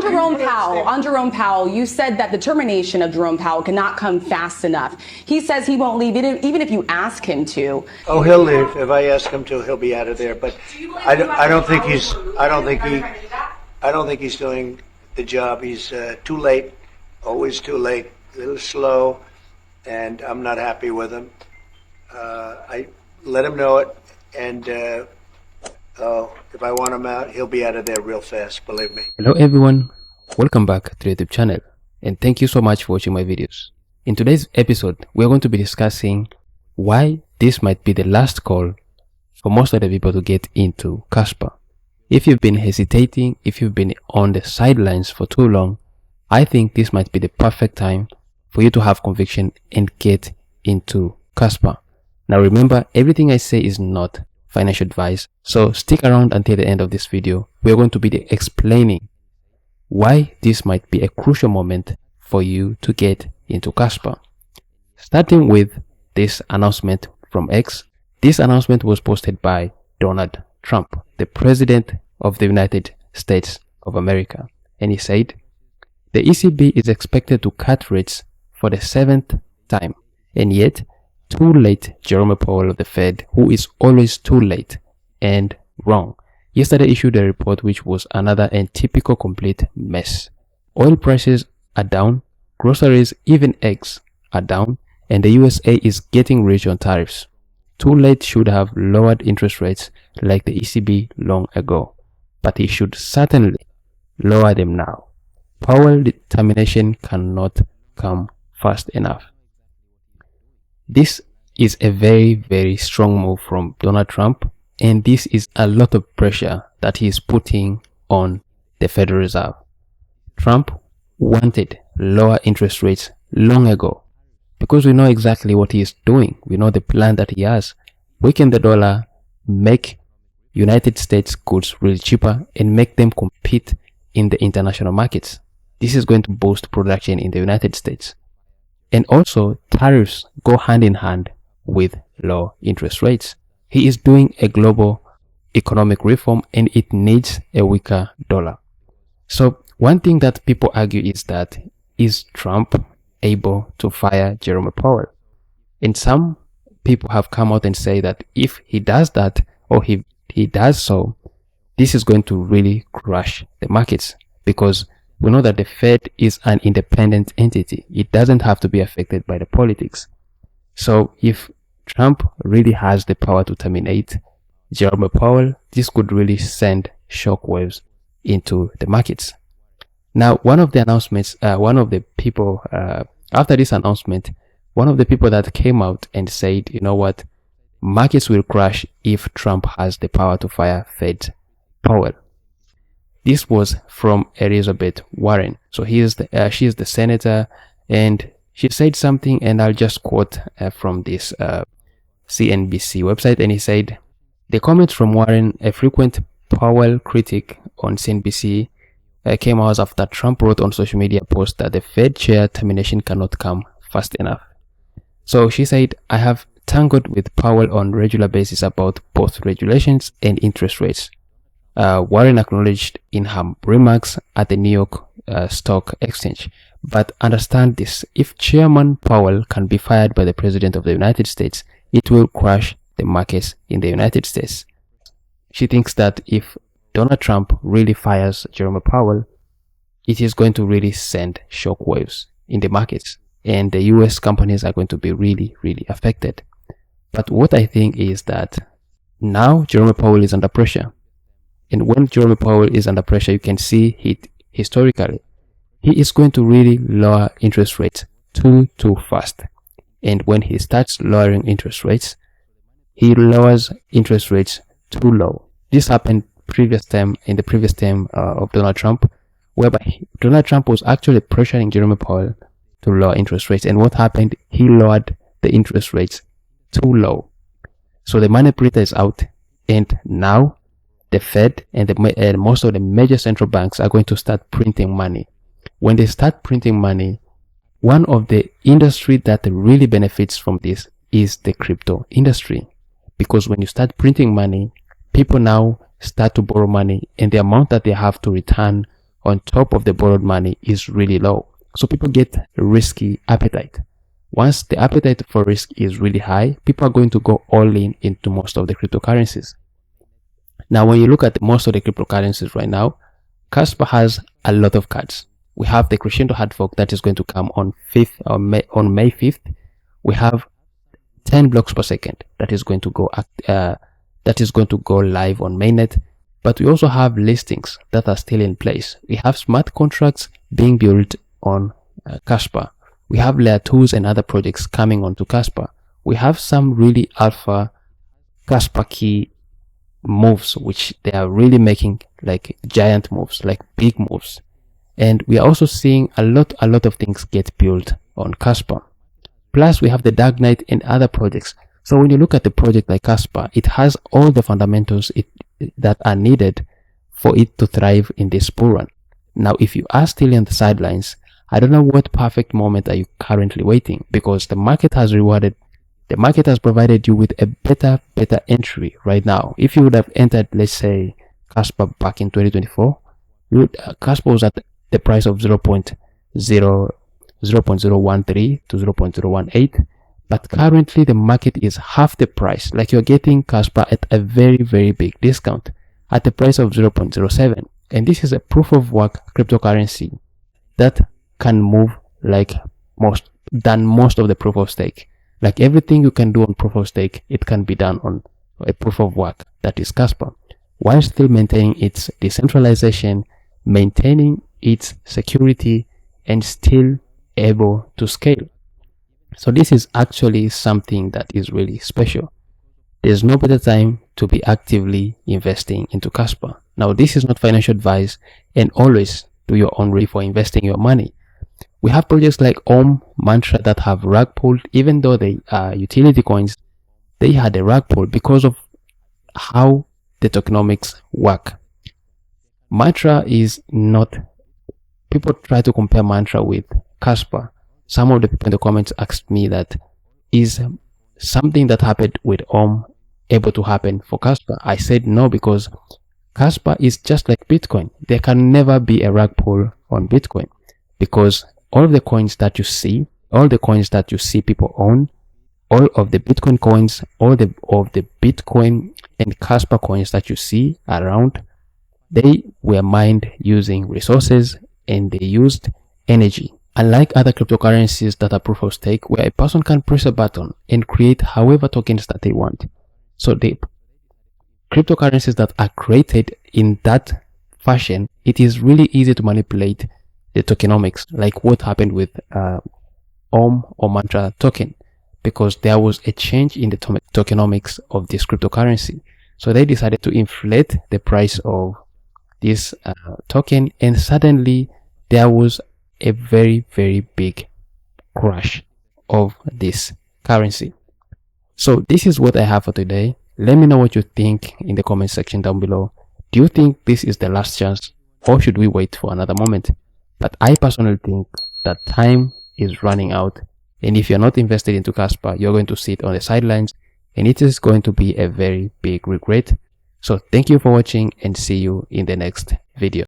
Jerome Powell, you said that the termination of Jerome Powell cannot come fast enough. He says he won't leave even if you ask him to. Oh, he'll leave. If I ask him to, he'll be out of there. But I don't think he's doing the job. He's too late, always too late, a little slow, and I'm not happy with him. I let him know it, and if I want him out, he'll be out of there real fast, believe me. Hello everyone, welcome back to the YouTube channel, and thank you so much for watching my videos. In today's episode, we are going to be discussing why this might be the last call for most of the people to get into KASPA. If you've been hesitating, if you've been on the sidelines for too long, I think this might be the perfect time for you to have conviction and get into KASPA. Now remember, everything I say is not financial advice, so stick around until the end of this video. We're going to be explaining why this might be a crucial moment for you to get into KASPA. Starting with this announcement from X. This announcement was posted by Donald Trump, the President of the United States of America, and he said, the ECB is expected to cut rates for the 7th time, and yet too late. Jerome Powell of the Fed, who is always too late and wrong, yesterday issued a report which was another and typical complete mess. Oil prices are down, groceries, even eggs are down, and the USA is getting rich on tariffs. Too late should have lowered interest rates like the ECB long ago, but he should certainly lower them now. Powell's determination cannot come fast enough. This is a very, very strong move from Donald Trump, and this is a lot of pressure that he is putting on the Federal Reserve. Trump wanted lower interest rates long ago because we know exactly what he is doing. We know the plan that he has. Weaken the dollar, make United States goods really cheaper, and make them compete in the international markets. This is going to boost production in the United States. And also, tariffs go hand in hand with low interest rates. He is doing a global economic reform, and it needs a weaker dollar. So one thing that people argue is that, is Trump able to fire Jerome Powell? And some people have come out and say that if he does that, or he does so, this is going to really crush the markets, because we know that the Fed is an independent entity. It doesn't have to be affected by the politics. So if Trump really has the power to terminate Jerome Powell, this could really send shockwaves into the markets. Now, one of the announcements, after this announcement, one of the people that came out and said, you know what, markets will crash if Trump has the power to fire Fed Powell. This was from Elizabeth Warren. So she is the senator, and she said something, and I'll just quote from this CNBC website, and he said, the comments from Warren, a frequent Powell critic on CNBC, came hours after Trump wrote on social media post that the Fed chair termination cannot come fast enough. So she said, I have tangled with Powell on a regular basis about both regulations and interest rates. Warren acknowledged in her remarks at the New York Stock Exchange. But understand this, if Chairman Powell can be fired by the President of the United States, it will crash the markets in the United States. She thinks that if Donald Trump really fires Jerome Powell, it is going to really send shockwaves in the markets, and the US companies are going to be really, really affected. But what I think is that now Jerome Powell is under pressure. And when Jerome Powell is under pressure, you can see it historically. He is going to really lower interest rates too fast. And when he starts lowering interest rates, he lowers interest rates too low. This happened in the previous term of Donald Trump, whereby Donald Trump was actually pressuring Jerome Powell to lower interest rates. And what happened? He lowered the interest rates too low. So the money printer is out, and now the Fed and most of the major central banks are going to start printing money. When they start printing money, one of the industry that really benefits from this is the crypto industry. Because when you start printing money, people now start to borrow money, and the amount that they have to return on top of the borrowed money is really low. So people get risky appetite. Once the appetite for risk is really high, people are going to go all in into most of the cryptocurrencies. Now, when you look at most of the cryptocurrencies right now, Kaspa has a lot of cards. We have the crescendo hard fork that is going to come on May 5th. We have 10 blocks per second that is going to go live on mainnet. But we also have listings that are still in place. We have smart contracts being built on Kaspa. We have layer 2s and other projects coming onto Kaspa. We have some really alpha Kaspa key moves, which they are really making like giant moves, like big moves. And we are also seeing a lot of things get built on Kaspa. Plus we have the DAGKNIGHT and other projects. So when you look at the project like Kaspa, it has all the fundamentals that are needed for it to thrive in this bull run. Now, if you are still on the sidelines, I don't know what perfect moment are you currently waiting, because the market has provided you with a better entry right now. If you would have entered, let's say, Kaspa back in 2024, Kaspa was at the price of 0.013 to 0.018. But currently the market is half the price. Like, you're getting Kaspa at a very big discount at the price of 0.07. And this is a proof of work cryptocurrency that can move like most of the proof of stake. Like, everything you can do on proof of stake, it can be done on a proof of work that is Kaspa, while still maintaining its decentralization, maintaining its security, and still able to scale. So this is actually something that is really special. There's no better time to be actively investing into Kaspa. Now, this is not financial advice, and always do your own research for investing your money. We have projects like Mantra that have rug pulled. Even though they are utility coins, they had a rug pull because of how the tokenomics work. Mantra is not, people try to compare Mantra with Kaspa. Some of the people in the comments asked me that, is something that happened with able to happen for Kaspa? I said no, because Kaspa is just like Bitcoin. There can never be a rug pull on Bitcoin, because all of the coins that you see, people own, all of the Bitcoin coins, all of the Bitcoin and Kaspa coins that you see around, they were mined using resources and they used energy. Unlike other cryptocurrencies that are proof of stake, where a person can press a button and create however tokens that they want. So the cryptocurrencies that are created in that fashion, it is really easy to manipulate the tokenomics, like what happened with or Mantra token, because there was a change in the tokenomics of this cryptocurrency. So they decided to inflate the price of this token, and suddenly there was a very big crash of this currency. So this is what I have for today. Let me know what you think in the comment section down below. Do you think this is the last chance, or should we wait for another moment? But I personally think that time is running out, and if you're not invested into Kaspa, you're going to sit on the sidelines, and it is going to be a very big regret. So thank you for watching, and see you in the next video.